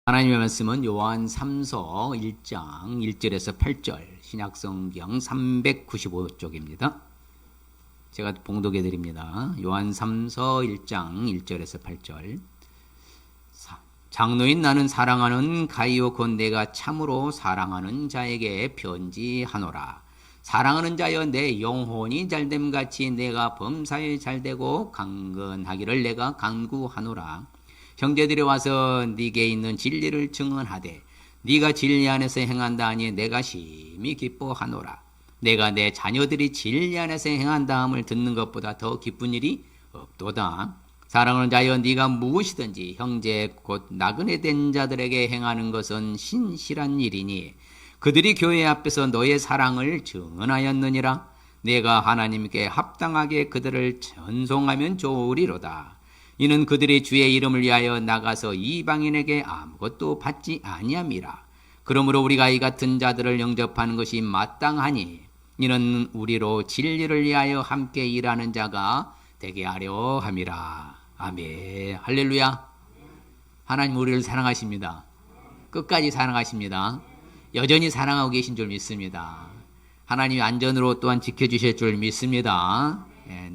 하나님의 말씀은 요한 3서 1장 1절에서 8절 신약성경 395쪽입니다. 제가 봉독해 드립니다. 요한 3서 1장 1절에서 8절. 장로인 나는 사랑하는 가이오 곧 내가 참으로 사랑하는 자에게 편지하노라. 사랑하는 자여 내 영혼이 잘됨같이 내가 범사에 잘되고 강건하기를 내가 간구하노라. 형제들이 와서 네게 있는 진리를 증언하되 네가 진리 안에서 행한다 하니 내가 심히 기뻐하노라. 내가 내 자녀들이 진리 안에서 행한다함을 듣는 것보다 더 기쁜 일이 없도다. 사랑하는 자여 네가 무엇이든지 형제 곧 나그네 된 자들에게 행하는 것은 신실한 일이니 그들이 교회 앞에서 너의 사랑을 증언하였느니라. 내가 하나님께 합당하게 그들을 전송하면 좋으리로다. 이는 그들이 주의 이름을 위하여 나가서 이방인에게 아무것도 받지 아니함이라. 그러므로 우리가 이 같은 자들을 영접하는 것이 마땅하니 이는 우리로 진리를 위하여 함께 일하는 자가 되게 하려 함이라. 아멘. 할렐루야. 하나님 우리를 사랑하십니다. 끝까지 사랑하십니다. 여전히 사랑하고 계신 줄 믿습니다. 하나님이 안전으로 또한 지켜주실 줄 믿습니다.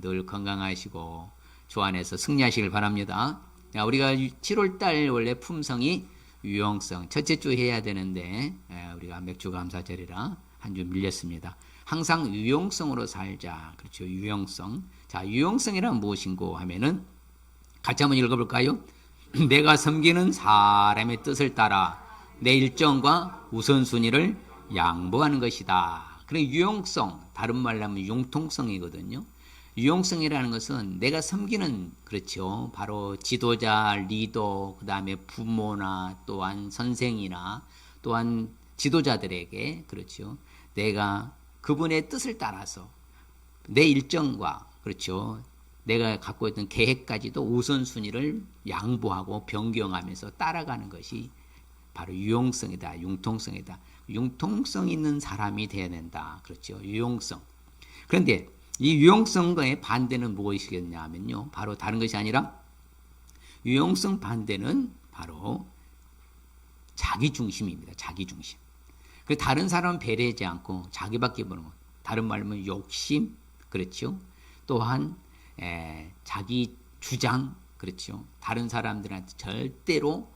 늘 건강하시고 주 안에서 승리하시길 바랍니다. 우리가 7월달 원래 품성이 유용성 첫째 주 해야 되는데 우리가 맥주 감사절이라 한 주 밀렸습니다. 항상 유용성으로 살자. 그렇죠. 유용성. 자, 유용성이란 무엇인고 하면은 같이 한번 읽어볼까요? 내가 섬기는 사람의 뜻을 따라 내 일정과 우선순위를 양보하는 것이다. 그래 유용성, 다른 말로 하면 융통성이거든요. 유용성이라는 것은 내가 섬기는, 그렇죠, 바로 지도자, 리더, 그 다음에 부모나 또한 선생이나 또한 지도자들에게, 그렇죠, 내가 그분의 뜻을 따라서 내 일정과, 그렇죠, 내가 갖고 있던 계획까지도 우선순위를 양보하고 변경하면서 따라가는 것이 바로 유용성이다. 융통성이다. 융통성 있는 사람이 되어야 된다. 그렇죠. 유용성. 그런데 이 유용성과의 반대는 무엇이겠냐 하면요. 바로 다른 것이 아니라 유용성 반대는 바로 자기중심입니다. 자기중심. 그 다른 사람은 배려하지 않고 자기밖에 보는 것. 다른 말로 하면 욕심. 그렇죠. 또한 자기 주장. 그렇죠. 다른 사람들한테 절대로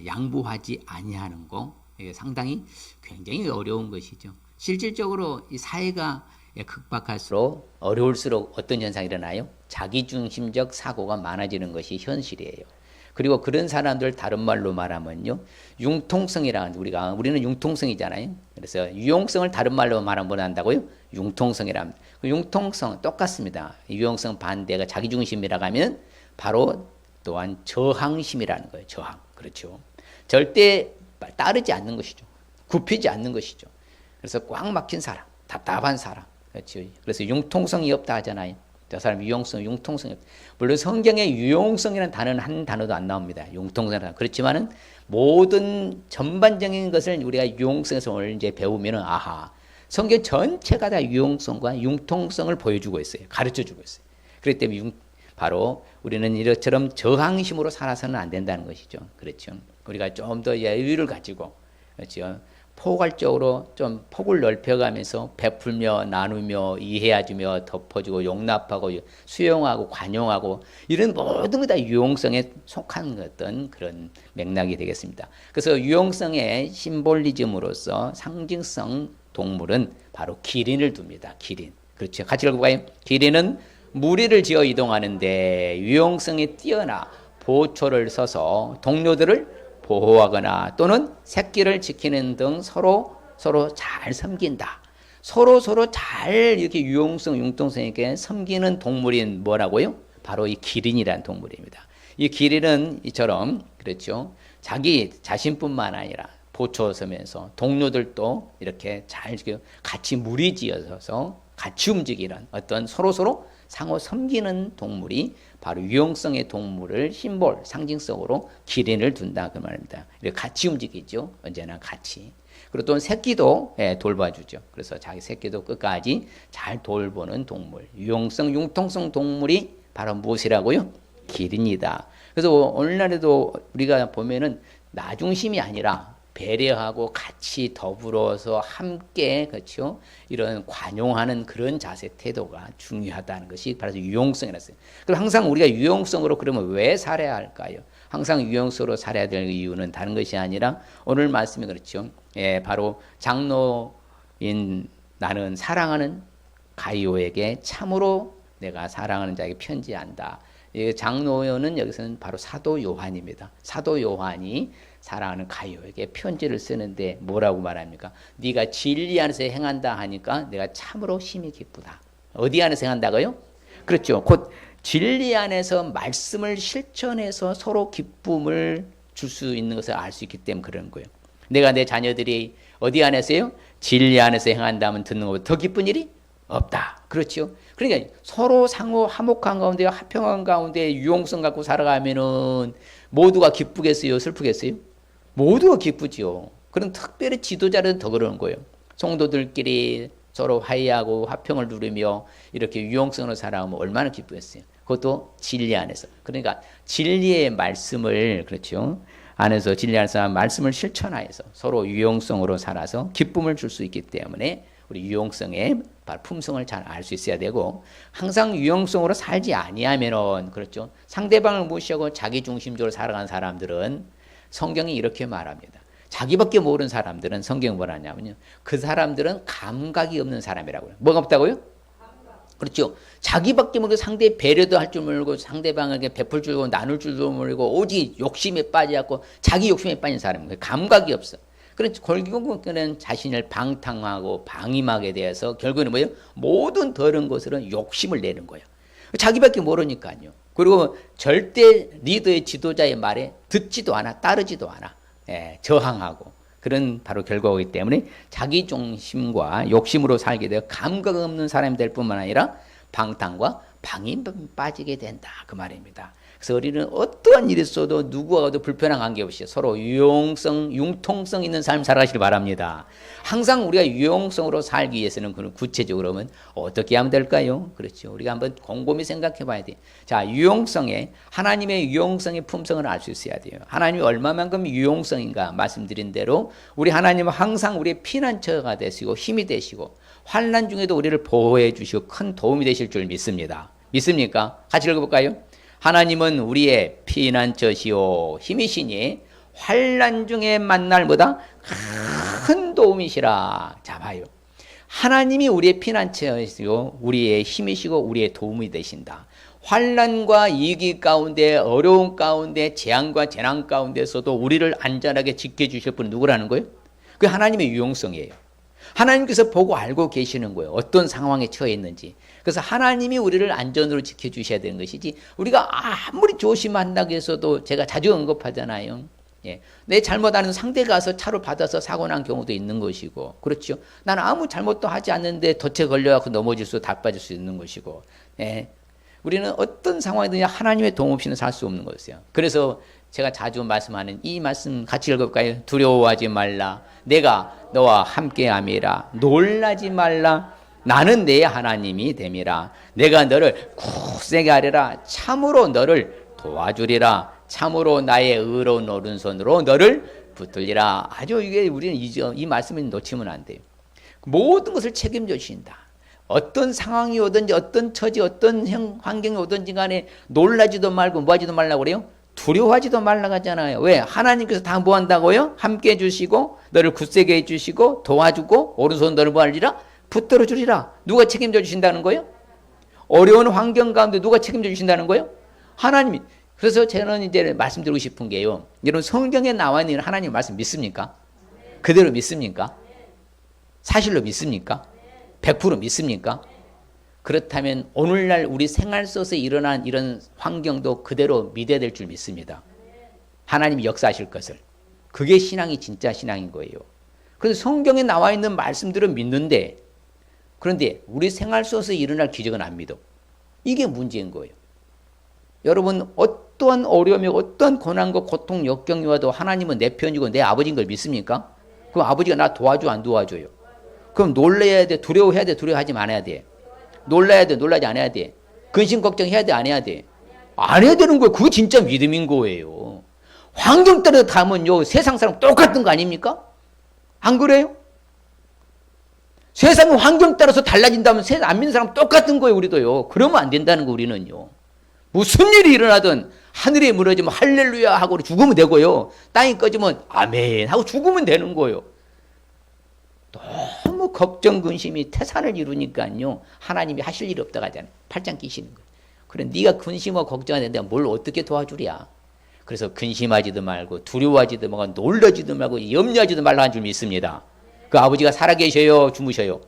양보하지 아니하는 거. 이게 상당히 굉장히 어려운 것이죠. 실질적으로 이 사회가 극박할수록 어려울수록 어떤 현상이 일어나요? 자기중심적 사고가 많아지는 것이 현실이에요. 그리고 그런 사람들 다른 말로 말하면요, 융통성이라는, 우리는 융통성이잖아요. 그래서 유용성을 다른 말로 말하면 뭐 한다고요? 융통성이랍니다. 그 융통성 똑같습니다. 유용성 반대가 자기중심이라고 하면 바로 또한 저항심이라는 거예요. 저항. 그렇죠. 절대 따르지 않는 것이죠. 굽히지 않는 것이죠. 그래서 꽉 막힌 사람, 답답한 사람. 그렇죠. 그래서 융통성이 없다 하잖아요. 저 사람 유용성, 융통성이 없다. 물론 성경에 유용성이라는 단어는 한 단어도 안 나옵니다. 융통성이라는. 그렇지만은 모든 전반적인 것을 우리가 유용성에서 오늘 이제 배우면은 아하, 성경 전체가 다 유용성과 융통성을 보여주고 있어요. 가르쳐주고 있어요. 그렇기 때문에 바로 우리는 이처럼 저항심으로 살아서는 안 된다는 것이죠. 그렇죠. 우리가 좀 더 여유를 가지고, 그렇죠, 포괄적으로 좀 폭을 넓혀가면서 베풀며 나누며 이해해주며 덮어주고 용납하고 수용하고 관용하고 이런 모든 것 다 유용성에 속한 어떤 그런 맥락이 되겠습니다. 그래서 유용성의 심볼리즘으로서 상징성 동물은 바로 기린을 둡니다. 기린. 그렇죠. 같이 읽어볼까요? 기린은 무리를 지어 이동하는데 유용성이 뛰어나 보초를 서서 동료들을 보호하거나 또는 새끼를 지키는 등 서로 잘 섬긴다. 서로 잘 이렇게 유용성, 융통성 있게 섬기는 동물이 뭐라고요? 바로 이 기린이라는 동물입니다. 이 기린은 이처럼, 그렇죠, 자기 자신뿐만 아니라 보초 서면서 동료들도 이렇게 잘 같이 무리지어서 같이 움직이는 어떤 서로 상호 섬기는 동물이 바로 유용성의 동물을 심볼, 상징성으로 기린을 둔다 그 말입니다. 같이 움직이죠. 언제나 같이. 그리고 또 새끼도 돌봐주죠. 그래서 자기 새끼도 끝까지 잘 돌보는 동물. 유용성, 융통성 동물이 바로 무엇이라고요? 기린이다. 그래서 오늘날에도 우리가 보면은 나 중심이 아니라 배려하고 같이 더불어서 함께 그렇죠. 이런 관용하는 그런 자세 태도가 중요하다는 것이 바로 유용성이라서. 그럼 항상 우리가 유용성으로 그러면 왜 살아야 할까요? 항상 유용성으로 살아야 될 이유는 다른 것이 아니라 오늘 말씀이 그렇죠. 예, 바로 장로인 나는 사랑하는 가이오에게 참으로 내가 사랑하는 자에게 편지한다. 장로는 여기서는 바로 사도 요한입니다. 사도 요한이 사랑하는 가이오에게 편지를 쓰는데 뭐라고 말합니까? 네가 진리 안에서 행한다 하니까 내가 참으로 심히 기쁘다. 어디 안에서 행한다고요? 그렇죠. 곧 진리 안에서 말씀을 실천해서 서로 기쁨을 줄 수 있는 것을 알 수 있기 때문에 그런 거예요. 내가 내 자녀들이 어디 안에서요? 진리 안에서 행한다면 듣는 것보다 더 기쁜 일이 없다. 그렇죠. 그러니까 서로 상호 화목한 가운데 화평한 가운데 유용성 갖고 살아가면은 모두가 기쁘겠어요? 슬프겠어요? 모두가 기쁘지요. 그럼 특별히 지도자는 더 그러는 거예요. 성도들끼리 서로 화해하고 화평을 누리며 이렇게 유용성으로 살아가면 얼마나 기쁘겠어요. 그것도 진리 안에서. 그러니까 진리의 말씀을 그렇죠. 안에서 진리 안에서 말씀을 실천하여서 서로 유용성으로 살아서 기쁨을 줄 수 있기 때문에 우리 유용성의 품성을 잘 알 수 있어야 되고 항상 유용성으로 살지 아니하면은 그렇죠. 상대방을 무시하고 자기 중심적으로 살아가는 사람들은 성경이 이렇게 말합니다. 자기밖에 모르는 사람들은 성경이 뭐라 하냐면요. 그 사람들은 감각이 없는 사람이라고요. 뭐가 없다고요? 그렇죠. 자기밖에 모르고 상대의 배려도 할 줄 모르고 상대방에게 베풀 줄도 나눌 줄도 모르고 오직 욕심에 빠져갖고 자기 욕심에 빠진 사람이에요. 감각이 없어. 그래서 결국은 자신을 방탕하고 방임하게 되어서 결국은 뭐예요? 모든 더러운 것으로는 욕심을 내는 거예요. 자기밖에 모르니까요. 그리고 절대 리더의 지도자의 말에 듣지도 않아, 따르지도 않아. 예, 저항하고. 그런 바로 결과이기 때문에 자기 중심과 욕심으로 살게 되어 감각 없는 사람이 될 뿐만 아니라 방탕과 방임에 빠지게 된다. 그 말입니다. 그래서 우리는 어떠한 일이 있어도 누구와도 불편한 관계없이 서로 유용성, 융통성 있는 삶 살아가시길 바랍니다. 항상 우리가 유용성으로 살기 위해서는 그런 구체적으로 하면 어떻게 하면 될까요? 그렇죠. 우리가 한번 곰곰이 생각해 봐야 돼요. 자, 유용성에 하나님의 유용성의 품성을 알 수 있어야 돼요. 하나님이 얼마만큼 유용성인가 말씀드린 대로 우리 하나님은 항상 우리의 피난처가 되시고 힘이 되시고 환난 중에도 우리를 보호해 주시고 큰 도움이 되실 줄 믿습니다. 믿습니까? 같이 읽어볼까요? 하나님은 우리의 피난처시오 힘이시니 환난 중에 만날 보다 큰 도움이시라. 자 봐요. 하나님이 우리의 피난처시고 우리의 힘이시고 우리의 도움이 되신다. 환난과 위기 가운데 어려운 가운데 재앙과 재난 가운데서도 우리를 안전하게 지켜주실 분은 누구라는 거예요? 그게 하나님의 유용성이에요. 하나님께서 보고 알고 계시는 거예요. 어떤 상황에 처해 있는지. 그래서 하나님이 우리를 안전으로 지켜주셔야 되는 것이지 우리가 아무리 조심한다고 해서도 제가 자주 언급하잖아요. 예. 내 잘못하는 상대가 가서 차로 받아서 사고 난 경우도 있는 것이고 그렇죠. 나는 아무 잘못도 하지 않는데 덫에 걸려갖고 넘어질 수 다 빠질 수 있는 것이고 예. 우리는 어떤 상황이든지 하나님의 도움 없이는 살 수 없는 것이에요. 그래서 제가 자주 말씀하는 이 말씀 같이 읽어볼까요? 두려워하지 말라. 내가 너와 함께함이라. 놀라지 말라. 나는 내 하나님이 됨이라. 내가 너를 굳세게 하리라. 참으로 너를 도와주리라. 참으로 나의 의로운 오른손으로 너를 붙들리라. 아주 이게 우리는 이 말씀을 놓치면 안 돼요. 모든 것을 책임져 주신다. 어떤 상황이 오든지 어떤 처지 어떤 환경이 오든지 간에 놀라지도 말고 뭐하지도 말라고 그래요? 두려워하지도 말라고 하잖아요. 왜? 하나님께서 다 뭐 한다고요? 함께 해주시고 너를 굳세게 해주시고 도와주고 오른손 너를 뭐 하리라? 붙들어 주리라. 누가 책임져 주신다는 거예요? 어려운 환경 가운데 누가 책임져 주신다는 거예요? 하나님이. 그래서 저는 이제 말씀드리고 싶은 게요. 여러분 성경에 나와 있는 하나님 말씀 믿습니까? 그대로 믿습니까? 사실로 믿습니까? 100% 믿습니까? 그렇다면 오늘날 우리 생활 속에서 일어난 이런 환경도 그대로 믿어야 될 줄 믿습니다. 하나님이 역사하실 것을. 그게 신앙이 진짜 신앙인 거예요. 그래서 성경에 나와 있는 말씀들은 믿는데 그런데 우리 생활 속에서 일어날 기적은 안 믿어. 이게 문제인 거예요. 여러분 어떠한 어려움이 어떠한 고난과 고통 역경이 와도 하나님은 내 편이고 내 아버지인 걸 믿습니까? 그럼 아버지가 나 도와줘 안 도와줘요? 그럼 놀래야 돼? 두려워해야 돼? 두려워하지 말아야 돼? 놀라야 돼? 놀라지 않아야 돼? 근심 걱정해야 돼? 안 해야 돼? 안 해야 되는 거예요. 그게 진짜 믿음인 거예요. 환경 따라 가면요 세상 사람 똑같은 거 아닙니까? 안 그래요? 세상은 환경 따라서 달라진다면 세상 안 믿는 사람 똑같은 거예요. 우리도요. 그러면 안 된다는 거 우리는요. 무슨 일이 일어나든 하늘에 무너지면 할렐루야 하고 죽으면 되고요. 땅이 꺼지면 아멘 하고 죽으면 되는 거예요. 너무 걱정 근심이 태산을 이루니까요. 하나님이 하실 일이 없다고 하잖아요. 팔짱 끼시는 거예요. 그래 네가 근심하고 걱정하는데 뭘 어떻게 도와주랴. 그래서 근심하지도 말고 두려워하지도 말고 놀라지도 말고 염려하지도 말라 한 줄 믿습니다. 그 아버지가 살아계셔요? 주무셔요?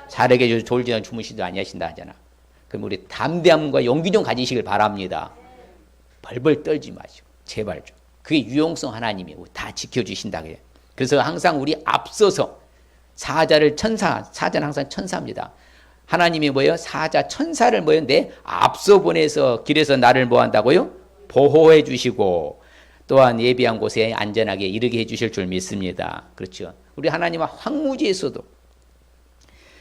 살아계셔서 졸지나 주무시도 아니하신다 하잖아. 그럼 우리 담대함과 용기 좀 가지시길 바랍니다. 벌벌 떨지 마시고 제발 좀. 그게 유용성 하나님이 다 지켜주신다 그래요. 그래서 항상 우리 앞서서 사자는 항상 천사입니다. 하나님이 뭐예요? 사자 천사를 뭐예요? 내 앞서 보내서 길에서 나를 뭐 한다고요? 보호해 주시고 또한 예비한 곳에 안전하게 이르게 해 주실 줄 믿습니다. 그렇죠. 우리 하나님은 황무지에서도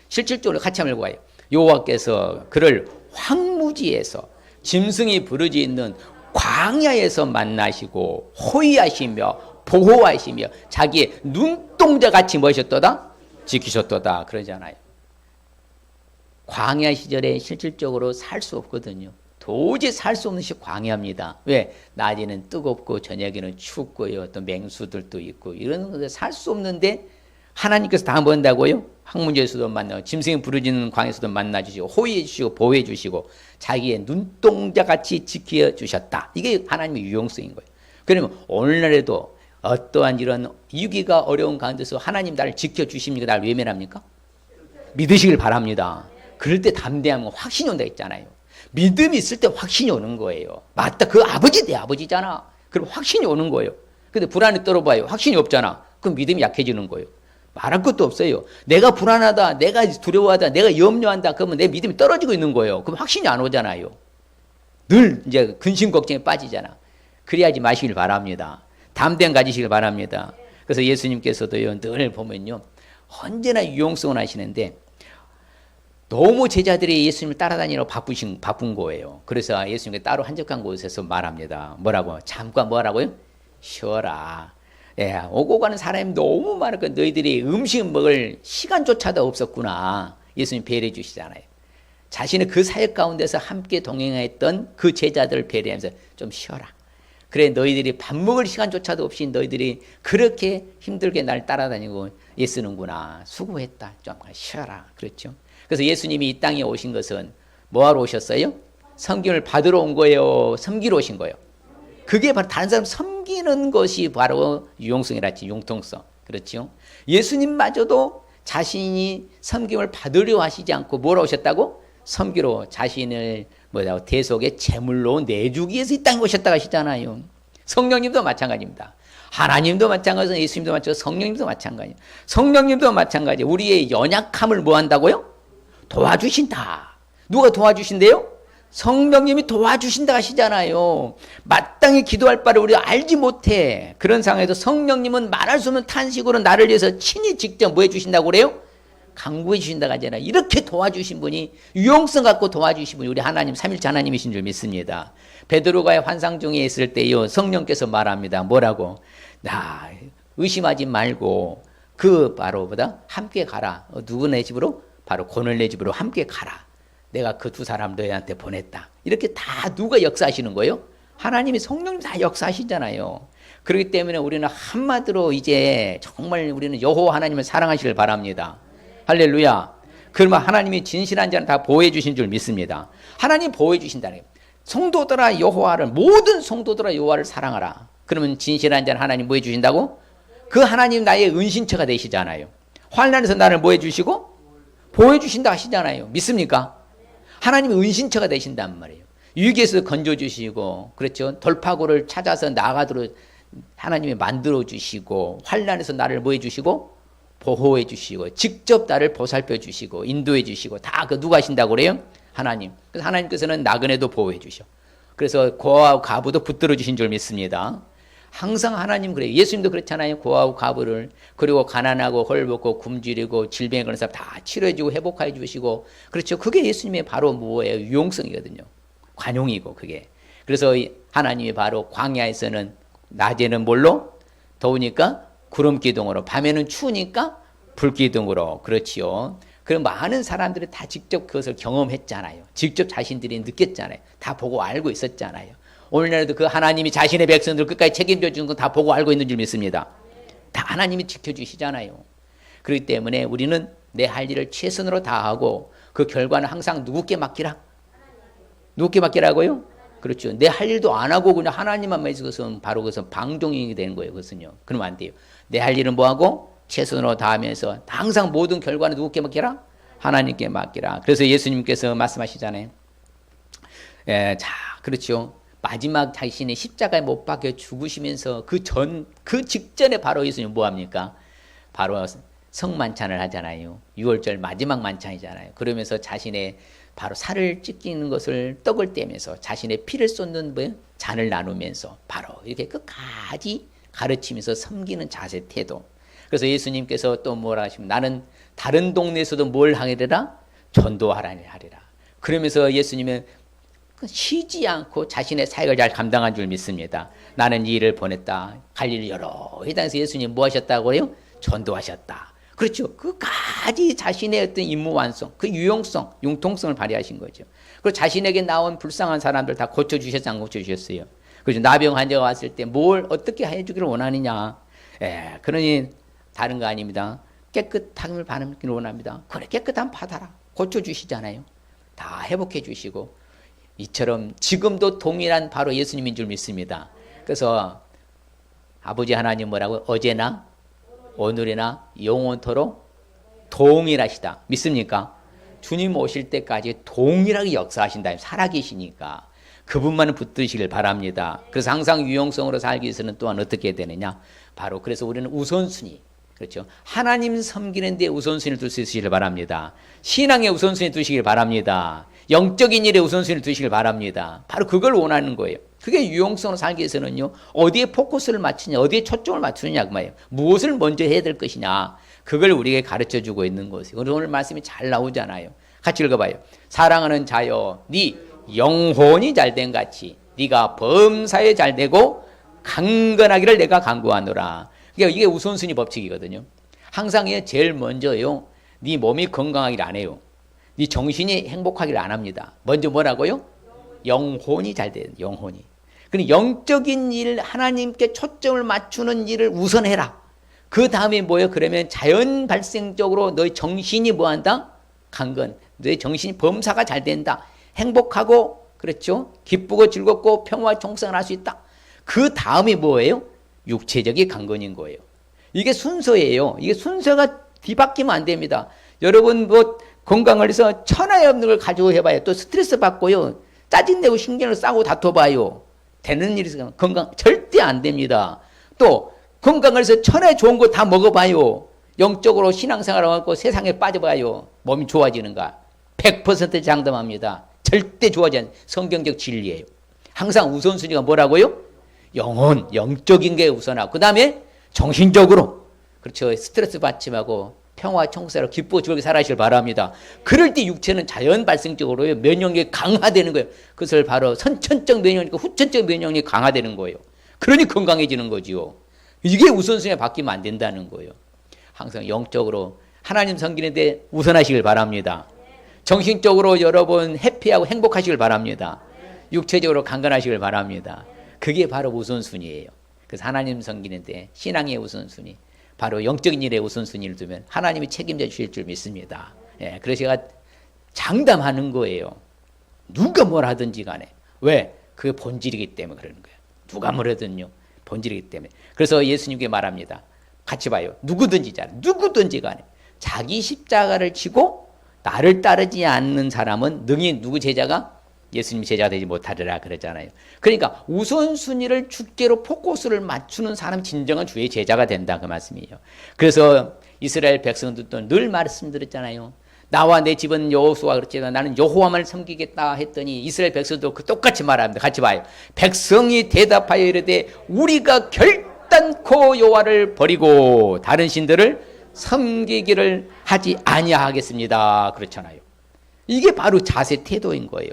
실질적으로 같이 한번 읽어봐요. 여호와께서 그를 황무지에서 짐승이 부르지 있는 광야에서 만나시고 호위하시며 보호하시며 자기의 눈동자같이 뭐하셨도다? 지키셨도다 그러잖아요. 광야 시절에 실질적으로 살 수 없거든요. 도저히 살 수 없는 시 광야입니다. 왜? 낮에는 뜨겁고 저녁에는 춥고요. 또 맹수들도 있고 이런 건데 살 수 없는데 하나님께서 다 뭔다고요? 황무지에서도 만나고 짐승이 부르짖는 광야에서도 만나주시고 호위해 주시고 보호해 주시고 자기의 눈동자같이 지켜주셨다. 이게 하나님의 유용성인 거예요. 그러면 오늘날에도 어떠한 이런 위기가 어려운 가운데서 하나님 나를 지켜주십니까? 나를 외면합니까? 믿으시길 바랍니다. 그럴 때 담대함과 확신이 온다 했잖아요. 믿음이 있을 때 확신이 오는 거예요. 맞다. 그 아버지 내 아버지잖아. 그럼 확신이 오는 거예요. 근데 불안에 떨어봐요. 확신이 없잖아. 그럼 믿음이 약해지는 거예요. 말할 것도 없어요. 내가 불안하다, 내가 두려워하다, 내가 염려한다. 그러면 내 믿음이 떨어지고 있는 거예요. 그럼 확신이 안 오잖아요. 늘 이제 근심 걱정에 빠지잖아. 그래야지 마시길 바랍니다. 담대함 가지시길 바랍니다. 그래서 예수님께서도요, 늘 보면요, 언제나 유용성을 하시는데 너무 제자들이 예수님을 따라다니려고 바쁜 거예요. 그래서 예수님께 따로 한적한 곳에서 말합니다. 뭐라고? 잠깐 뭐라고요? 쉬어라. 예, 오고 가는 사람이 너무 많으니까 너희들이 음식 먹을 시간조차도 없었구나. 예수님 배려해 주시잖아요. 자신의 그 사역 가운데서 함께 동행했던 그 제자들을 배려하면서 좀 쉬어라. 그래 너희들이 밥 먹을 시간조차도 없이 너희들이 그렇게 힘들게 날 따라다니고 애쓰는구나. 수고했다. 좀 쉬어라. 그렇죠. 그래서 예수님이 이 땅에 오신 것은 뭐하러 오셨어요? 섬김을 받으러 온 거예요? 섬기러 오신 거예요? 그게 바로 다른 사람 섬기는 것이 바로 유용성이랄지 융통성. 그렇죠? 예수님마저도 자신이 섬김을 받으려 하시지 않고 뭐라 오셨다고? 섬기러 자신을 대속의 제물로 내주기 위해서 이 땅에 오셨다고 하시잖아요. 성령님도 마찬가지입니다. 하나님도 마찬가지고 예수님도 마찬가지고 성령님도 마찬가지예요. 성령님도 마찬가지. 우리의 연약함을 뭐 한다고요? 도와주신다. 누가 도와주신대요? 성령님이 도와주신다 하시잖아요. 마땅히 기도할 바를 우리가 알지 못해. 그런 상황에서 성령님은 말할 수 없는 탄식으로 나를 위해서 친히 직접 뭐 해주신다고 그래요? 강구해 주신다고 하잖아요. 이렇게 도와주신 분이 유용성 갖고 도와주신 분이 우리 하나님 삼일째 하나님이신 줄 믿습니다. 베드로가 환상 중에 있을 때요 성령께서 말합니다. 뭐라고? 나 의심하지 말고 그 바로보다 함께 가라. 누구네 집으로? 바로 고넬네 집으로 함께 가라. 내가 그 두 사람 너희한테 보냈다. 이렇게 다 누가 역사하시는 거예요? 하나님이 성령님 다 역사하시잖아요. 그렇기 때문에 우리는 한마디로 이제 정말 우리는 여호와 하나님을 사랑하시길 바랍니다. 할렐루야. 그러면 하나님이 진실한 자는 다 보호해 주신 줄 믿습니다. 하나님 보호해 주신다는 거예요. 성도들아 여호와를 모든 성도들아 여호와를 사랑하라. 그러면 진실한 자는 하나님 뭐 해주신다고? 그 하나님 나의 은신처가 되시잖아요. 환난에서 나를 뭐 해주시고? 보호해 주신다 하시잖아요. 믿습니까? 하나님이 은신처가 되신단 말이에요. 위기에서 건져주시고 그렇죠. 돌파구를 찾아서 나가도록 하나님이 만들어주시고 환난에서 나를 뭐 해주시고? 보호해 주시고 직접 나를 보살펴 주시고 인도해 주시고 다 그 누가 하신다고 그래요? 하나님. 그래서 하나님께서는 나그네도 보호해 주셔. 그래서 고아와 과부도 붙들어 주신 줄 믿습니다. 항상 하나님 그래요. 예수님도 그렇잖아요. 고아와 과부를 그리고 가난하고 헐벗고 굶주리고 질병에 걸린 사람 다 치료해 주고 회복해 주시고 그렇죠. 그게 예수님의 바로 뭐예요? 유용성이거든요. 관용이고 그게. 그래서 하나님이 바로 광야에서는 낮에는 뭘로? 더우니까 구름 기둥으로, 밤에는 추우니까 불 기둥으로. 그렇지요. 그럼 많은 사람들이 다 직접 그것을 경험했잖아요. 직접 자신들이 느꼈잖아요. 다 보고 알고 있었잖아요. 오늘날에도 그 하나님이 자신의 백성들 끝까지 책임져 주는 건 다 보고 알고 있는 줄 믿습니다. 다 하나님이 지켜주시잖아요. 그렇기 때문에 우리는 내 할 일을 최선으로 다하고 그 결과는 항상 누구께 맡기라? 누구께 맡기라고요? 그렇죠. 내 할 일도 안 하고 그냥 하나님만 있어서 바로 그것은 방종이 되는 거예요. 그것은요. 그러면 안 돼요. 내 할 일은 뭐하고? 최선으로 다하면서 항상 모든 결과는 누구께 맡기라? 하나님께 맡기라. 그래서 예수님께서 말씀하시잖아요. 자, 그렇죠. 마지막 자신의 십자가에 못 박혀 죽으시면서 그 직전에 바로 예수님 뭐 합니까? 바로 성만찬을 하잖아요. 6월절 마지막 만찬이잖아요. 그러면서 자신의 바로 살을 찢기는 것을 떡을 떼면서 자신의 피를 쏟는 잔을 나누면서 바로 이렇게 끝까지 가르치면서 섬기는 자세 태도. 그래서 예수님께서 또 뭐라 하시면 나는 다른 동네에서도 뭘 하리라? 전도하라니 하리라. 그러면서 예수님은 쉬지 않고 자신의 사역을 잘 감당한 줄 믿습니다. 나는 이 일을 보냈다. 갈 일을 여러 해당해서 예수님 뭐 하셨다고요? 전도하셨다. 그렇죠. 그까지 자신의 어떤 임무 완성, 그 유용성, 융통성을 발휘하신 거죠. 그리고 자신에게 나온 불쌍한 사람들 다 고쳐주셨지 안 고쳐주셨어요. 그렇죠. 나병 환자가 왔을 때 뭘 어떻게 해주기를 원하느냐. 그러니 다른 거 아닙니다. 깨끗함을 받기를 원합니다. 그래 깨끗함 받아라. 고쳐주시잖아요. 다 회복해 주시고 이처럼 지금도 동일한 바로 예수님인 줄 믿습니다. 그래서 아버지 하나님 뭐라고? 어제나 오늘이나 영원토록 동일하시다. 믿습니까? 주님 오실 때까지 동일하게 역사하신다. 살아계시니까 그분만은 붙드시길 바랍니다. 그래서 항상 유용성으로 살기 위해서는 또한 어떻게 해야 되느냐? 바로 그래서 우리는 우선순위. 그렇죠. 하나님 섬기는 데 우선순위를 둘 수 있으시길 바랍니다. 신앙의 우선순위 두시길 바랍니다. 영적인 일에 우선순위를 두시길 바랍니다. 바로 그걸 원하는 거예요. 그게 유용성으로 살기 위해서는요. 어디에 포커스를 맞추냐, 어디에 초점을 맞추느냐 그 말이에요. 무엇을 먼저 해야 될 것이냐. 그걸 우리에게 가르쳐주고 있는 것이에요. 오늘 말씀이 잘 나오잖아요. 같이 읽어봐요. 사랑하는 자여, 네 영혼이 잘된 같이 네가 범사에 잘되고 강건하기를 내가 간구하노라. 그러니까 이게 우선순위 법칙이거든요. 항상 제일 먼저요. 네 몸이 건강하기를 안 해요. 네 정신이 행복하기를 안 합니다. 먼저 뭐라고요? 영혼이 잘 돼요. 영혼이. 그럼 영적인 일, 하나님께 초점을 맞추는 일을 우선해라. 그 다음에 뭐예요? 그러면 자연 발생적으로 너의 정신이 뭐한다? 강건. 너의 정신이 범사가 잘 된다. 행복하고 그렇죠? 기쁘고 즐겁고 평화와 총성을 할 수 있다. 그 다음이 뭐예요? 육체적인 강건인 거예요. 이게 순서예요. 이게 순서가 뒤바뀌면 안 됩니다. 여러분 뭐 건강을 해서 천하에 없는 걸 가지고 해봐요. 또 스트레스 받고요. 짜증내고 신경을 싸고 다퉈봐요. 되는 일이 있어요. 건강 절대 안 됩니다. 또 건강을 해서 천하에 좋은 거 다 먹어봐요. 영적으로 신앙생활을 하고 세상에 빠져봐요. 몸이 좋아지는가? 100% 장담합니다. 절대 좋아지지 않아요. 성경적 진리예요. 항상 우선순위가 뭐라고요? 영혼, 영적인 게 우선하고 그 다음에 정신적으로 그렇죠. 스트레스 받지 말고 평화 청사로 기쁘고 즐겁게 살아시길 바랍니다. 그럴 때 육체는 자연 발생적으로 면역력이 강화되는 거예요. 그것을 바로 선천적 면역력과 후천적 면역력이 강화되는 거예요. 그러니 건강해지는 거지요. 이게 우선순위가 바뀌면 안 된다는 거예요. 항상 영적으로 하나님 섬기는데 우선하시길 바랍니다. 정신적으로 여러분 해피하고 행복하시길 바랍니다. 육체적으로 강건하시길 바랍니다. 그게 바로 우선순위예요. 그래서 하나님 섬기는데 신앙의 우선순위, 바로 영적인 일의 우선순위를 두면 하나님이 책임져 주실 줄 믿습니다. 그래서 제가 장담하는 거예요. 누가 뭘 하든지 간에. 왜? 그게 본질이기 때문에 그러는 거예요. 누가 뭘 하든요. 본질이기 때문에. 그래서 예수님께 말합니다. 같이 봐요. 누구든지 간에 자기 십자가를 지고 나를 따르지 않는 사람은 능히 누구 제자가? 예수님 제자가 되지 못하리라 그러잖아요. 그러니까 우선순위를 주께로 포커스를 맞추는 사람이 진정한 주의 제자가 된다 그 말씀이에요. 그래서 이스라엘 백성들도 늘 말씀드렸잖아요. 나와 내 집은 여호수아 그랬지만 나는 여호와만 섬기겠다 했더니 이스라엘 백성도 그 똑같이 말합니다. 같이 봐요. 백성이 대답하여 이르되 우리가 결단코 여호와를 버리고 다른 신들을 섬기기를 하지 아니하겠습니다. 그렇잖아요. 이게 바로 자세 태도인 거예요.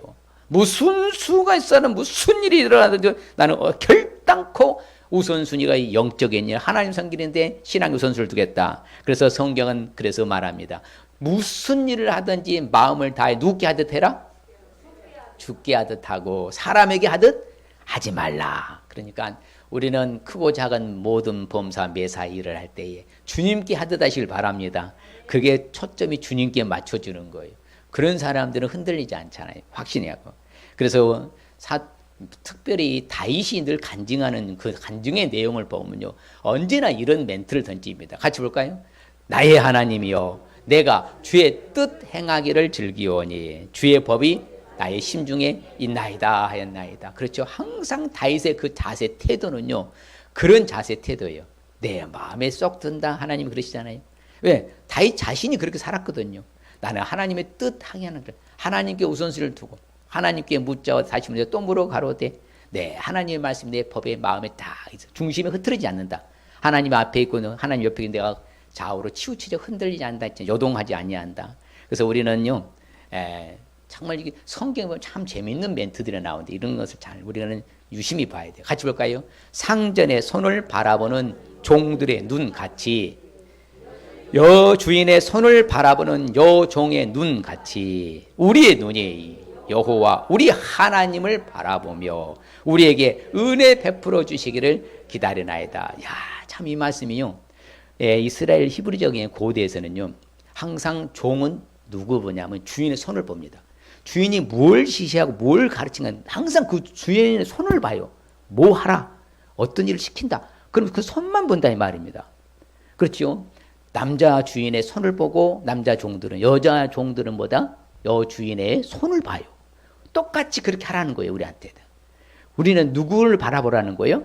무슨 수가 있어는 무슨 일이 일어나든지 나는 결단코 우선순위가 영적인 일, 하나님 섬기는데 신앙 우선순위를 두겠다. 그래서 성경은 그래서 말합니다. 무슨 일을 하든지 마음을 다해 누구께 하듯 해라? 주께 하듯 하고 사람에게 하듯 하지 말라. 그러니까 우리는 크고 작은 모든 범사 매사 일을 할 때에 주님께 하듯 하시길 바랍니다. 그게 초점이 주님께 맞춰주는 거예요. 그런 사람들은 흔들리지 않잖아요. 확신이 하고. 그래서 특별히 다윗이 늘 간증하는 그 간증의 내용을 보면요, 언제나 이런 멘트를 던집니다. 같이 볼까요? 나의 하나님이여, 내가 주의 뜻 행하기를 즐기오니 주의 법이 나의 심중에 있나이다 하였나이다. 그렇죠. 항상 다윗의 그 자세 태도는요, 그런 자세 태도예요. 내 마음에 쏙 든다. 하나님 그러시잖아요. 왜? 다윗 자신이 그렇게 살았거든요. 나는 하나님의 뜻 하는 걸, 하나님께 우선순위를 두고 하나님께 묻자 다시 묻자 또 물어 가로되 네, 하나님의 말씀 내 법에 마음에 딱 있어. 중심에 흐트러지지 않는다. 하나님 앞에 있고 하나님 옆에 있는 내가 좌우로 치우치려 흔들리지 않는다. 요동하지 아니한다. 그래서 우리는요, 정말 이게 성경에 보면 참 재미있는 멘트들이 나오는데 이런 것을 잘 우리는 유심히 봐야 돼요. 같이 볼까요? 상전의 손을 바라보는 종들의 눈 같이, 여 주인의 손을 바라보는 여 종의 눈 같이 우리의 눈이 여호와 우리 하나님을 바라보며 우리에게 은혜 베풀어 주시기를 기다리나이다. 야, 참 이 말씀이요. 이스라엘 히브리적인 고대에서는요, 항상 종은 누구 보냐면 주인의 손을 봅니다. 주인이 뭘 지시하고 뭘 가르치는 항상 그 주인의 손을 봐요. 뭐 하라, 어떤 일을 시킨다. 그럼 그 손만 본다 이 말입니다. 그렇죠? 남자 주인의 손을 보고 남자 종들은, 여자 종들은 뭐다? 여 주인의 손을 봐요. 똑같이 그렇게 하라는 거예요, 우리한테는. 우리는 누구를 바라보라는 거예요?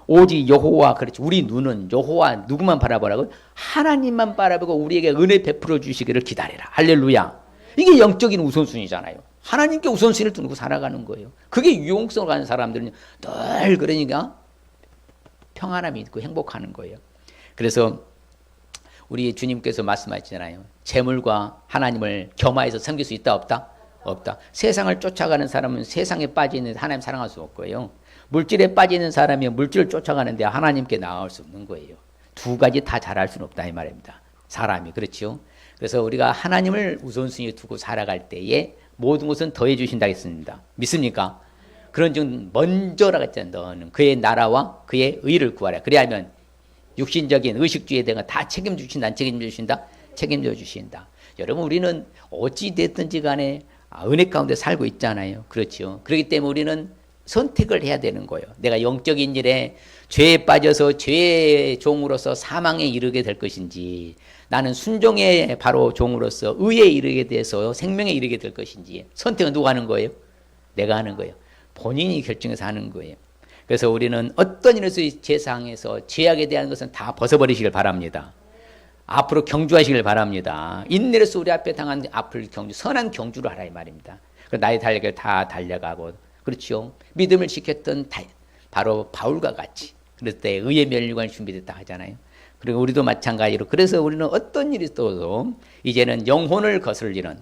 오직 여호와. 그렇지. 우리 눈은 여호와 누구만 바라보라고? 하나님만 바라보고 우리에게 은혜 베풀어 주시기를 기다리라. 할렐루야. 이게 영적인 우선순위잖아요. 하나님께 우선순위를 두고 살아가는 거예요. 그게 유용성을 가는 사람들은 늘 그러니까 평안함이 있고 행복하는 거예요. 그래서 우리 주님께서 말씀하시잖아요. 재물과 하나님을 겸하여서 섬길 수 있다 없다? 없다. 세상을 쫓아가는 사람은 세상에 빠지는 하나님 사랑할 수 없고요. 물질에 빠지는 사람이 물질을 쫓아가는데 하나님께 나아올 수 없는 거예요. 두 가지 다 잘할 수는 없다 이 말입니다. 사람이. 그렇죠. 그래서 우리가 하나님을 우선순위에 두고 살아갈 때에 모든 것은 더해 주신다 했습니다. 믿습니까? 그런즉 먼저라고 했잖아요. 너는 그의 나라와 그의 의를 구하라. 그래야면 육신적인 의식주의에 대한 다 책임져 주신다. 안 책임져 주신다? 책임져 주신다. 여러분, 우리는 어찌 됐든지 간에 은혜 가운데 살고 있잖아요. 그렇죠. 그렇기 때문에 우리는 선택을 해야 되는 거예요. 내가 영적인 일에 죄에 빠져서 죄의 종으로서 사망에 이르게 될 것인지, 나는 순종의 바로 종으로서 의에 이르게 돼서 생명에 이르게 될 것인지, 선택은 누가 하는 거예요? 내가 하는 거예요. 본인이 결정해서 하는 거예요. 그래서 우리는 어떤 일에서 세상에서 죄악에 대한 것은 다 벗어버리시길 바랍니다. 앞으로 경주하시길 바랍니다. 인내로서 우리 앞에 당한 앞을 경주, 선한 경주를 하라 이 말입니다. 나의 달력을 다 달려가고, 그렇죠. 믿음을 지켰던 바로 바울과 같이 그럴 때 의의 면류관이 준비됐다 하잖아요. 그리고 우리도 마찬가지로, 그래서 우리는 어떤 일이 있어도 이제는 영혼을 거슬리는,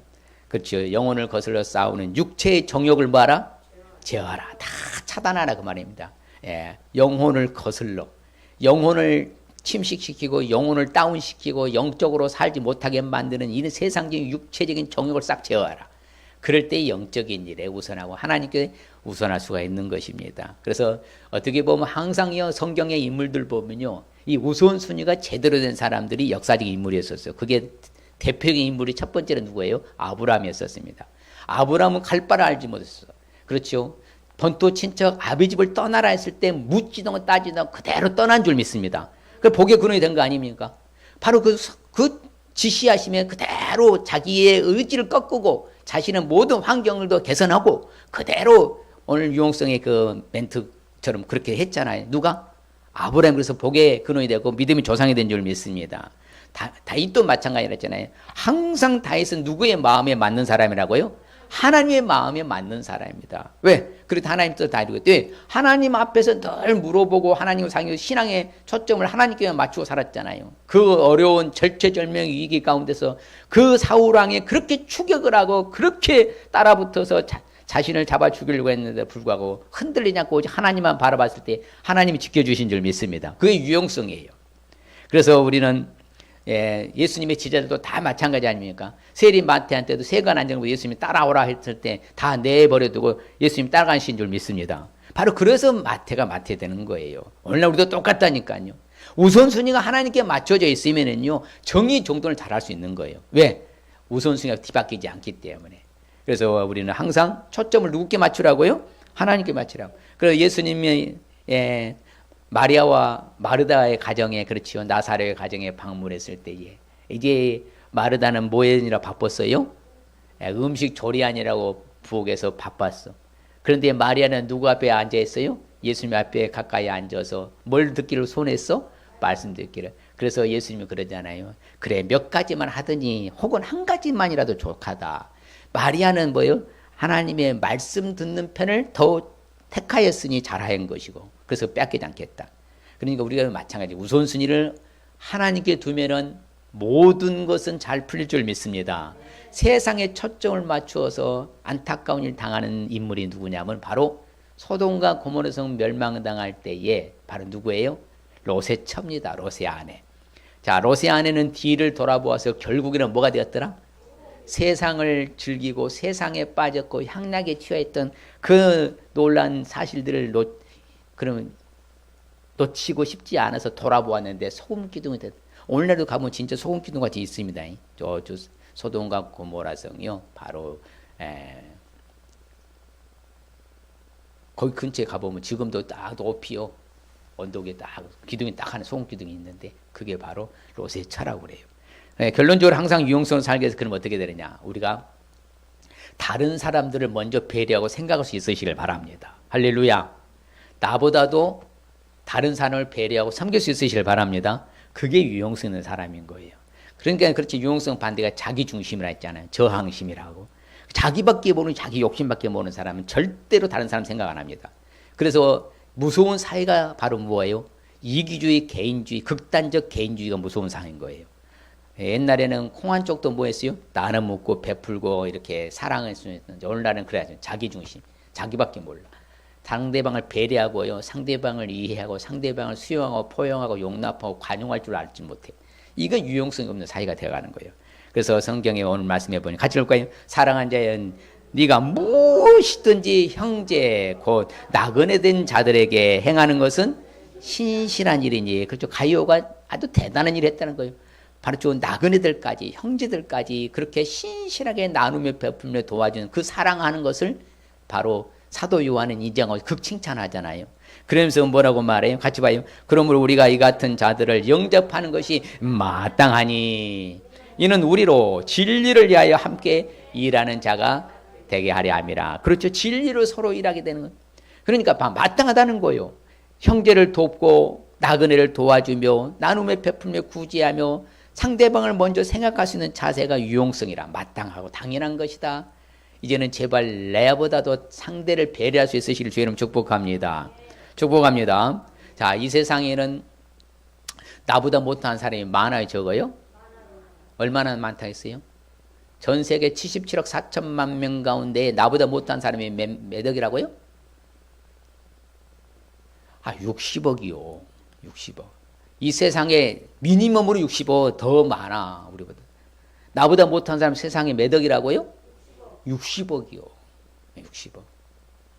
그렇죠. 영혼을 거슬러 싸우는 육체의 정욕을 뭐하라? 제어하라. 다 차단하라 그 말입니다. 예, 영혼을 거슬러 영혼을 침식시키고 영혼을 다운시키고 영적으로 살지 못하게 만드는 이 세상적인 육체적인 정욕을 싹 제어하라. 그럴 때 영적인 일에 우선하고 하나님께 우선할 수가 있는 것입니다. 그래서 어떻게 보면 항상 성경의 인물들 보면요, 이 우선순위가 제대로 된 사람들이 역사적인 인물이었었어요. 그게 대표적인 인물이 첫 번째는 누구예요? 아브라함이었었습니다. 아브라함은 갈 바를 알지 못했어. 그렇죠. 본토 친척 아비 집을 떠나라 했을 때 묻지도 따지도 그대로 떠난 줄 믿습니다. 그 복의 근원이 된 거 아닙니까? 바로 그 지시하시면 그대로 자기의 의지를 꺾고 자신의 모든 환경을 개선하고 그대로 오늘 유용성의 그 멘트처럼 그렇게 했잖아요. 누가? 아브라함. 그래서 복의 근원이 되고 믿음의 조상이 된 줄 믿습니다. 다윗도 마찬가지라 했잖아요. 항상 다윗은 누구의 마음에 맞는 사람이라고요? 하나님의 마음에 맞는 사람입니다. 왜? 그래도 하나님 뜻 다 이루고, 왜? 하나님 앞에서 늘 물어보고 하나님을 상의하고 신앙의 초점을 하나님께 맞추고 살았잖아요. 그 어려운 절체절명 위기 가운데서 그 사울왕에 그렇게 추격을 하고 그렇게 따라붙어서 자신을 잡아 죽이려고 했는데 불구하고 흔들리지 않고 오직 하나님만 바라봤을 때 하나님이 지켜주신 줄 믿습니다. 그게 유용성이에요. 그래서 우리는 예수님의 제자들도 다 마찬가지 아닙니까? 세리 마태한테도 세관 안정부 예수님이 따라오라 했을 때 다 내버려두고 예수님 따라가신 줄 믿습니다. 바로 그래서 마태가 마태 되는 거예요. 오늘날 우리도 똑같다니까요. 우선순위가 하나님께 맞춰져 있으면은요, 정의 정돈을 잘할 수 있는 거예요. 왜? 우선순위가 뒤바뀌지 않기 때문에. 그래서 우리는 항상 초점을 누구께 맞추라고요? 하나님께 맞추라고. 그래서 예수님이 마리아와 마르다의 가정에, 그렇지요, 나사렛의 가정에 방문했을 때에 이제 마르다는 뭐하느라 바빴어요? 음식 조리하느라고 부엌에서 바빴어. 그런데 마리아는 누구 앞에 앉아 있어요? 예수님 앞에 가까이 앉아서 뭘 듣기를 손했어? 말씀 듣기를. 그래서 예수님이 그러잖아요. 그래, 몇 가지만 하더니 혹은 한 가지만이라도 족하다. 마리아는 뭐예요? 하나님의 말씀 듣는 편을 더 택하였으니 잘한 것이고, 그래서 뺏기지 않겠다. 그러니까 우리가 마찬가지 우선순위를 하나님께 두면은 모든 것은 잘 풀릴 줄 믿습니다. 세상에 초점을 맞추어서 안타까운 일 당하는 인물이 누구냐면 바로 소돔과 고모라 성 멸망당할 때에 바로 누구예요? 롯의 처입니다. 롯의 아내. 자, 롯의 아내는 뒤를 돌아보아서 결국에는 뭐가 되었더라? 세상을 즐기고 세상에 빠졌고 향락에 취하였던 그 놀라운 사실들을 놓치고 싶지 않아서 돌아보았는데 소금 기둥이 됐다. 오늘날도 가면 진짜 소금 기둥 같이 있습니다. 저 소돔과 고모라 성이요, 바로 거기 근처에 가보면 지금도 딱 높이요, 언덕에 딱 기둥이 딱 하나 소금 기둥이 있는데 그게 바로 롯의 차라고 그래요. 결론적으로 항상 유용성을 살기 위해서 그러면 어떻게 되느냐? 우리가 다른 사람들을 먼저 배려하고 생각할 수 있으시길 바랍니다. 할렐루야. 나보다도 다른 사람을 배려하고 섬길 수 있으시길 바랍니다. 그게 유용성 있는 사람인 거예요. 그러니까 그렇지, 유용성 반대가 자기중심이라 했잖아요. 저항심이라고. 자기밖에 모르는, 자기 욕심밖에 모르는 사람은 절대로 다른 사람 생각 안 합니다. 그래서 무서운 사회가 바로 뭐예요? 이기주의, 개인주의, 극단적 개인주의가 무서운 사회인 거예요. 옛날에는 콩한 쪽도 뭐 했어요? 나는 먹고 베풀고 이렇게 사랑을 했는데 오늘날은 그래야죠. 자기중심, 자기밖에 몰라. 상대방을 배려하고요, 상대방을 이해하고 상대방을 수용하고 포용하고 용납하고 관용할 줄 알지 못해. 이건 유용성이 없는 사회가 되어가는 거예요. 그래서 성경에 오늘 말씀해 보니 같이 볼까요? 사랑한 자여, 네가 무엇이든지 형제 곧 나그네 된 자들에게 행하는 것은 신실한 일이니. 그렇죠. 가이오가 아주 대단한 일을 했다는 거예요. 바로 저 나그네들까지, 형제들까지 그렇게 신실하게 나누며 베풀며 도와주는 그 사랑하는 것을 바로 사도 요한은 인정하고 극칭찬하잖아요. 그러면서 뭐라고 말해요? 같이 봐요. 그러므로 우리가 이 같은 자들을 영접하는 것이 마땅하니 이는 우리로 진리를 위하여 함께 일하는 자가 되게 하려 함이라. 그렇죠. 진리로 서로 일하게 되는 것. 그러니까 마땅하다는 거예요. 형제를 돕고 나그네를 도와주며 나눔에 베풀며 구제하며 상대방을 먼저 생각할 수 있는 자세가 유용성이라. 마땅하고 당연한 것이다. 이제는 제발 내보다도 상대를 배려할 수 있으시길 주의 이름 축복합니다. 축복합니다. 자, 이 세상에는 나보다 못한 사람이 많아요, 적어요? 얼마나 많다 했어요? 전 세계 77억 4천만 명 가운데 나보다 못한 사람이 몇 억이라고요? 60억이요. 60억. 이 세상에 미니멈으로 60억 더 많아, 우리보다. 나보다 못한 사람 세상에 몇 억이라고요? 60억이요. 60억.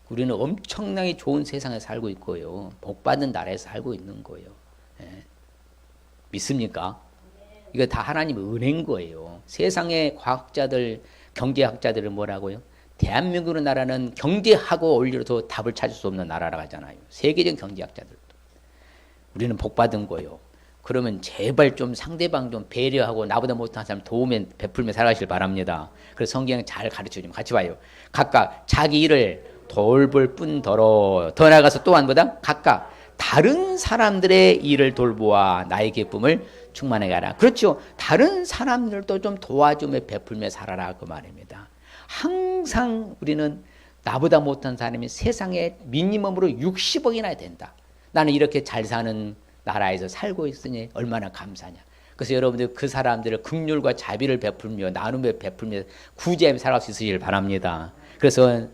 우리는 엄청나게 좋은 세상에 살고 있고요. 복받은 나라에 살고 있는 거예요. 예. 믿습니까? 이거 다 하나님의 은혜인 거예요. 세상의 과학자들, 경제학자들은 뭐라고요? 대한민국의 나라는 경제하고 올려도 답을 찾을 수 없는 나라라고 하잖아요. 세계적 경제학자들도. 우리는 복받은 거예요. 그러면 제발 좀 상대방 좀 배려하고 나보다 못한 사람 도우며 베풀며 살아가시길 바랍니다. 그래서 성경 잘 가르쳐주면 같이 봐요. 각각 자기 일을 돌볼 뿐더러 더 나아가서 또한 보다 각각 다른 사람들의 일을 돌보아 나의 기쁨을 충만하게 하라. 그렇죠. 다른 사람들도 좀 도와주며 베풀며 살아라 그 말입니다. 항상 우리는 나보다 못한 사람이 세상에 미니멈으로 60억이나 된다. 나는 이렇게 잘 사는 나라에서 살고 있으니 얼마나 감사하냐. 그래서 여러분들 그 사람들을 긍휼과 자비를 베풀며 나누며 베풀며 구제하며 살아갈 수 있으시길 바랍니다. 그래서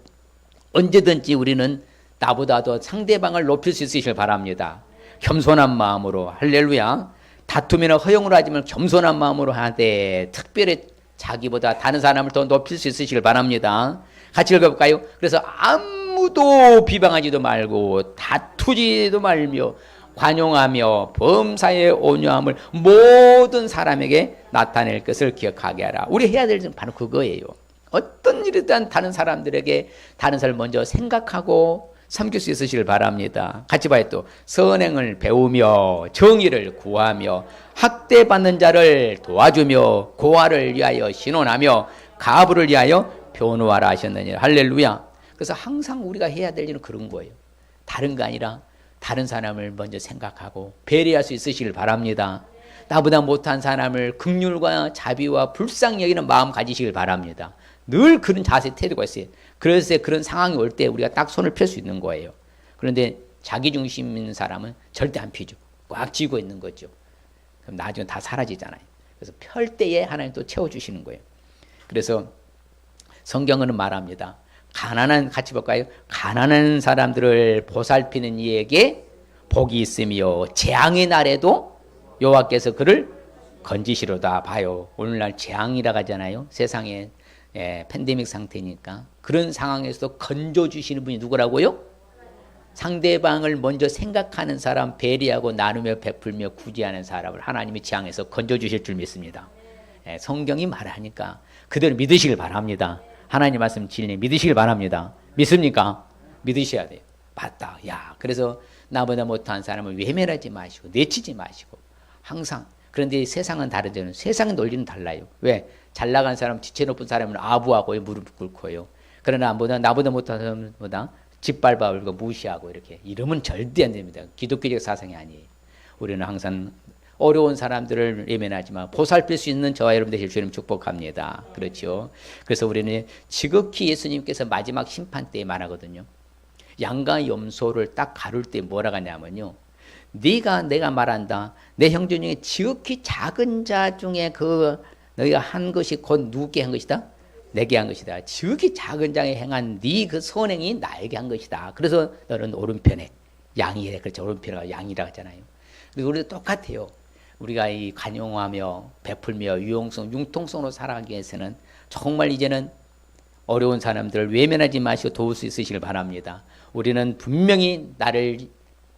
언제든지 우리는 나보다도 상대방을 높일 수 있으시길 바랍니다. 겸손한 마음으로 할렐루야. 다툼이나 허용을 하지만 겸손한 마음으로 하되 특별히 자기보다 다른 사람을 더 높일 수 있으시길 바랍니다. 같이 읽어볼까요? 그래서 아무도 비방하지도 말고 다투지도 말며 관용하며 범사의 온유함을 모든 사람에게 나타낼 것을 기억하게 하라. 우리 해야 될 일은 바로 그거예요. 어떤 일이든 다른 사람들에게 다른 사람을 먼저 생각하고 섬길 수 있으시길 바랍니다. 같이 봐요. 또 선행을 배우며 정의를 구하며 학대받는 자를 도와주며 고아를 위하여 신원하며 가부를 위하여 변호하라 하셨느니 할렐루야. 그래서 항상 우리가 해야 될 일은 그런 거예요. 다른 거 아니라 다른 사람을 먼저 생각하고 배려할 수 있으시길 바랍니다. 나보다 못한 사람을 긍휼과 자비와 불쌍히 여기는 마음 가지시길 바랍니다. 늘 그런 자세 태도가 있어요. 그래서 그런 상황이 올 때 우리가 딱 손을 펼 수 있는 거예요. 그런데 자기 중심 있는 사람은 절대 안 펴죠. 꽉 쥐고 있는 거죠. 그럼 나중에 다 사라지잖아요. 그래서 펼 때에 하나님 또 채워주시는 거예요. 그래서 성경은 말합니다. 가난한, 같이 볼까요? 가난한 사람들을 보살피는 이에게 복이 있으며 재앙의 날에도 여호와께서 그를 건지시로다. 봐요. 오늘날 재앙이라고 하잖아요. 세상에 팬데믹 상태니까 그런 상황에서도 건져주시는 분이 누구라고요? 상대방을 먼저 생각하는 사람, 배려하고 나누며 베풀며 구제하는 사람을 하나님이 재앙에서 건져주실 줄 믿습니다. 성경이 말하니까 그대로 믿으시길 바랍니다. 하나님 말씀 진리 믿으시길 바랍니다. 믿습니까? 믿으셔야 돼요. 맞다. 야, 그래서 나보다 못한 사람을 외면하지 마시고 내치지 마시고 항상. 그런데 세상은 다르죠. 세상의 논리는 달라요. 왜? 잘 나간 사람, 지체 높은 사람은 아부하고 무릎 꿇고요. 그러나 나보다 못한 사람보다 짓밟아 울고 무시하고 이렇게 이러면 절대 안 됩니다. 기독교적 사상이 아니에요. 우리는 항상 어려운 사람들을 외면하지만 보살필 수 있는 저와 여러분 되실 주님 축복합니다. 그렇죠. 그래서 우리는 지극히 예수님께서 마지막 심판 때에 말하거든요. 양과 염소를 딱 가를 때 뭐라고 하냐면요. 내가 말한다. 내 형제 중에 지극히 작은 자 중에 너희가 한 것이 곧 누구께 한 것이다? 내게 한 것이다. 지극히 작은 자에 행한 네 그 선행이 나에게 한 것이다. 그래서 너는 오른편에 양이래. 그렇죠. 오른편에 양이라고 하잖아요. 그리고 우리도 똑같아요. 우리가 이 관용하며 베풀며 융통성으로 살아가기 위해서는 정말 이제는 어려운 사람들을 외면하지 마시고 도울 수 있으시길 바랍니다. 우리는 분명히 나를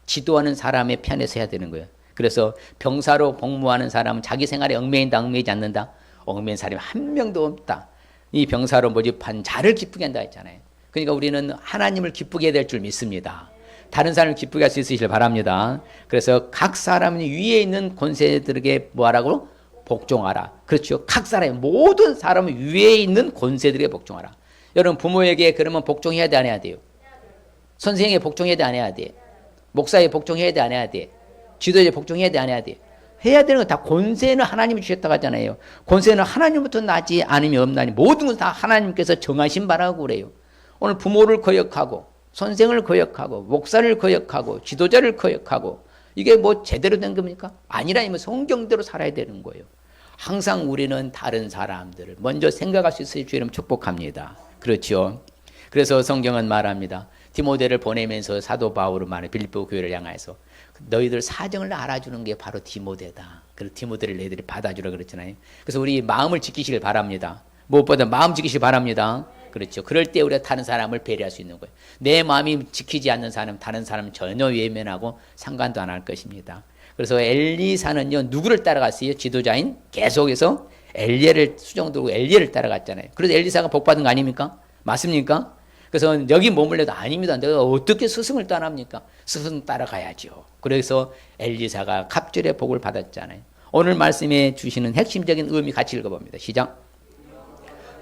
지도하는 사람의 편에 서야 되는 거예요. 그래서 병사로 복무하는 사람은 자기 생활에 얽매인다, 얽매이지 않는다. 얽매인 사람이 한 명도 없다. 이 병사로 모집한 자를 기쁘게 한다 했잖아요. 그러니까 우리는 하나님을 기쁘게 해야 될 줄 믿습니다. 다른 사람을 기쁘게 할 수 있으시길 바랍니다. 그래서 각 사람 위에 있는 권세들에게 뭐하라고? 복종하라. 그렇죠. 각 사람, 모든 사람 위에 있는 권세들에게 복종하라. 여러분 부모에게 그러면 복종해야 돼, 안 해야 돼요? 선생에게 복종해야 돼, 안 해야 돼? 목사에게 복종해야 돼, 안 해야 돼? 지도자에게 복종해야 돼, 안 해야 돼? 해야 되는 건 다 권세는 하나님이 주셨다고 하잖아요. 권세는 하나님부터 나지 않으면 없나니 모든 건 다 하나님께서 정하신 바라고 그래요. 오늘 부모를 거역하고 선생을 거역하고 목사를 거역하고 지도자를 거역하고 이게 뭐 제대로 된 겁니까? 아니라면 성경대로 살아야 되는 거예요. 항상 우리는 다른 사람들을 먼저 생각할 수 있을 주 이름 축복합니다. 그렇죠. 그래서 성경은 말합니다. 디모데를 보내면서 사도 바울은 말해 빌립보 교회를 향해서 너희들 사정을 알아주는 게 바로 디모데다. 그래서 디모데를 너희들이 받아주라 그랬잖아요. 그래서 우리 마음을 지키시길 바랍니다. 무엇보다 마음 지키시길 바랍니다. 그렇죠. 그럴 때 우리가 다른 사람을 배려할 수 있는 거예요. 내 마음이 지키지 않는 사람, 다른 사람은 전혀 외면하고 상관도 안 할 것입니다. 그래서 엘리사는요, 누구를 따라갔어요? 지도자인 계속해서 엘리야를 수정두고 엘리야를 따라갔잖아요. 그래서 엘리사가 복받은 거 아닙니까? 맞습니까? 그래서 여기 머물러도 아닙니다. 내가 어떻게 스승을 따라합니까? 스승 따라가야죠. 그래서 엘리사가 갑절의 복을 받았잖아요. 오늘 말씀에 주시는 핵심적인 의미 같이 읽어봅니다. 시작.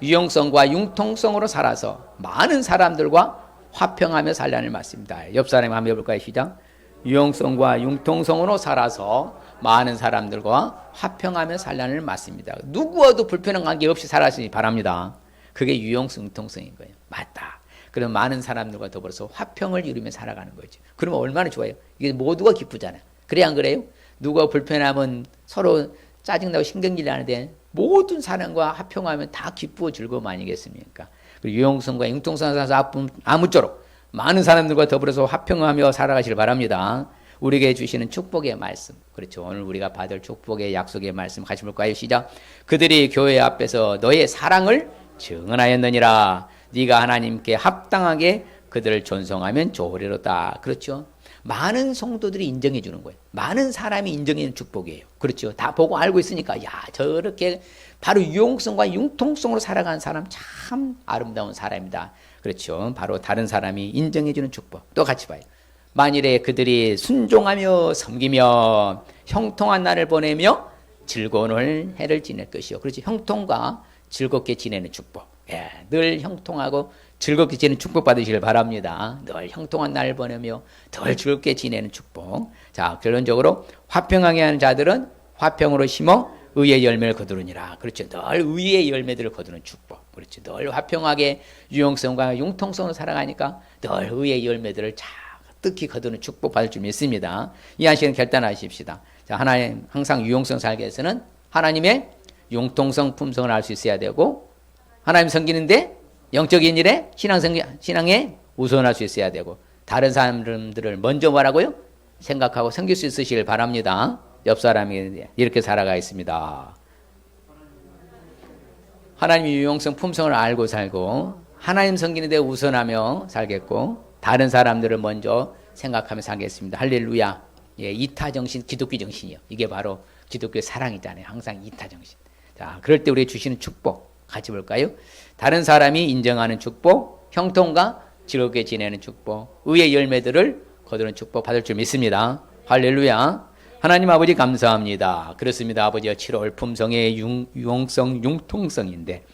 유용성과 융통성으로 살아서 많은 사람들과 화평하며 살라는 말씀입니다. 옆 사람이 한번 해볼까요? 시작. 유용성과 융통성으로 살아서 많은 사람들과 화평하며 살라는 말씀입니다. 누구와도 불편한 관계 없이 살아가시기 바랍니다. 그게 유용성, 융통성인 거예요. 맞다. 그럼 많은 사람들과 더불어서 화평을 이루며 살아가는 거죠. 그러면 얼마나 좋아요. 이게 모두가 기쁘잖아요. 그래 안 그래요? 누가 불편하면 서로 짜증나고 신경질 나는데 모든 사람과 화평하면 다 기쁘고 즐거움 아니겠습니까? 그리고 유용성과 융통성을 살아서 아무쪼록 많은 사람들과 더불어서 화평하며 살아가시길 바랍니다. 우리에게 주시는 축복의 말씀, 그렇죠. 오늘 우리가 받을 축복의 약속의 말씀 같이 볼까요? 시작. 그들이 교회 앞에서 너의 사랑을 증언하였느니라. 네가 하나님께 합당하게 그들을 존성하면 좋으리로다. 그렇죠. 많은 성도들이 인정해 주는 거예요. 많은 사람이 인정해 주는 축복이에요. 그렇죠. 다 보고 알고 있으니까 야, 저렇게 바로 유용성과 융통성으로 살아가는 사람 참 아름다운 사람이다. 그렇죠. 바로 다른 사람이 인정해 주는 축복. 또 같이 봐요. 만일에 그들이 순종하며 섬기며 형통한 날을 보내며 즐거운 해를 지낼 것이요. 그렇지. 형통과 즐겁게 지내는 축복. 예, 늘 형통하고 즐겁게 지내는 축복 받으시길 바랍니다. 늘 형통한 날을 보내며 덜 즐겁게 지내는 축복. 자, 결론적으로 화평하게 하는 자들은 화평으로 심어 의의 열매를 거두느니라. 그렇죠. 늘 의의 열매들을 거두는 축복. 그렇죠. 늘 화평하게 유용성과 융통성으로 살아가니까 늘 의의 열매들을 뜻히 거두는 축복 받을 줄 믿습니다. 이 한 시간 결단하십시다. 자, 하나님 항상 유용성 살기 위해서는 하나님의 융통성 품성을 알 수 있어야 되고 하나님 섬기는데 영적인 일에 신앙에 우선할 수 있어야 되고 다른 사람들을 먼저 뭐라고요? 생각하고 섬길 수 있으시길 바랍니다. 옆 사람이 이렇게 살아가겠습니다. 하나님의 유용성 품성을 알고 살고 하나님 섬기는데 우선하며 살겠고 다른 사람들을 먼저 생각하며 살겠습니다. 할렐루야. 예, 이타정신, 기독교 정신이요. 이게 바로 기독교의 사랑이잖아요. 항상 이타정신. 자, 그럴 때 우리 주시는 축복 같이 볼까요? 다른 사람이 인정하는 축복, 형통과 즐겁게 지내는 축복, 의의 열매들을 거두는 축복 받을 줄 믿습니다. 할렐루야. 하나님 아버지 감사합니다. 그렇습니다. 아버지여 7월 품성의 유용성, 융통성인데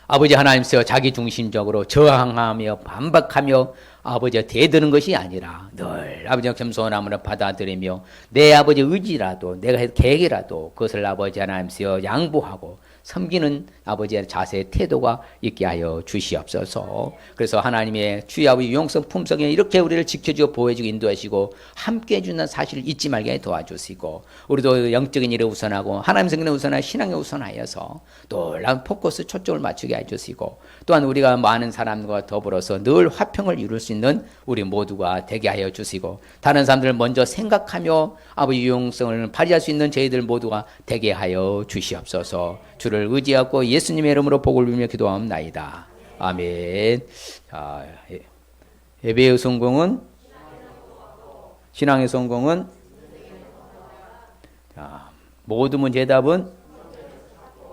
아버지 하나님께서 자기중심적으로 저항하며 반박하며 아버지가 대드는 것이 아니라 늘 아버지가 겸손함으로 받아들이며 내 아버지 의지라도 내가 할 계획이라도 그것을 아버지 하나님께서 양보하고 섬기는 아버지의 자세의 태도가 있게 하여 주시옵소서. 그래서 하나님의 주의 아버지 유용성 품성에 이렇게 우리를 지켜주고 보호해주고 인도하시고 함께해 주는 사실을 잊지 말게 도와주시고 우리도 영적인 일에 우선하고 하나님 성경에 우선하여 신앙에 우선하여서 놀라운 포커스 초점을 맞추게 해주시고 또한 우리가 많은 사람과 더불어서 늘 화평을 이룰 수 있는 우리 모두가 되게 하여 주시고 다른 사람들을 먼저 생각하며 아버지 유용성을 발휘할 수 있는 저희들 모두가 되게 하여 주시옵소서. 주를 의지하고 예수님의 이름으로 복을 빌며 기도하옵나이다. 아멘. 자, 예배의 성공은 신앙의 성공은 자, 모든 문제 해답은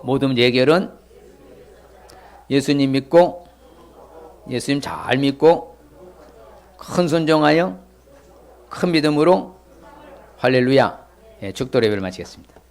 모든 문제 해결은 예수님 믿고 예수님 잘 믿고 큰 순종하여 큰 믿음으로 할렐루야. 예, 축도 예배를 마치겠습니다.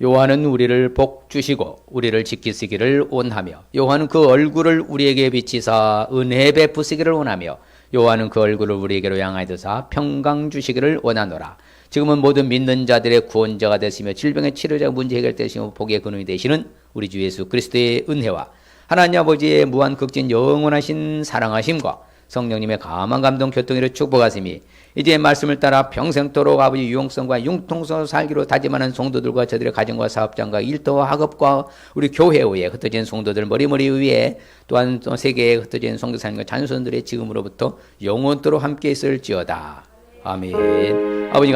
여호와는 우리를 복 주시고 우리를 지키시기를 원하며 여호와는 그 얼굴을 우리에게 비치사 은혜 베푸시기를 원하며 여호와는 그 얼굴을 우리에게로 향하여 드사 평강 주시기를 원하노라. 지금은 모든 믿는 자들의 구원자가 되시며 질병의 치료자가 문제 해결되시며 복의 근원이 되시는 우리 주 예수 그리스도의 은혜와 하나님 아버지의 무한 극진 영원하신 사랑하심과 성령님의 감한 감동 교통으로 축복하심이 이제 말씀을 따라 평생토록 아버지 유용성과 융통성으로 살기로 다짐하는 성도들과 저들의 가정과 사업장과 일터와 학업과 우리 교회 위에 흩어진 성도들 머리머리 위에 또한 또 세계에 흩어진 성도사님과 자녀손들의 지금으로부터 영원토록 함께 있을지어다. 아멘. 아버지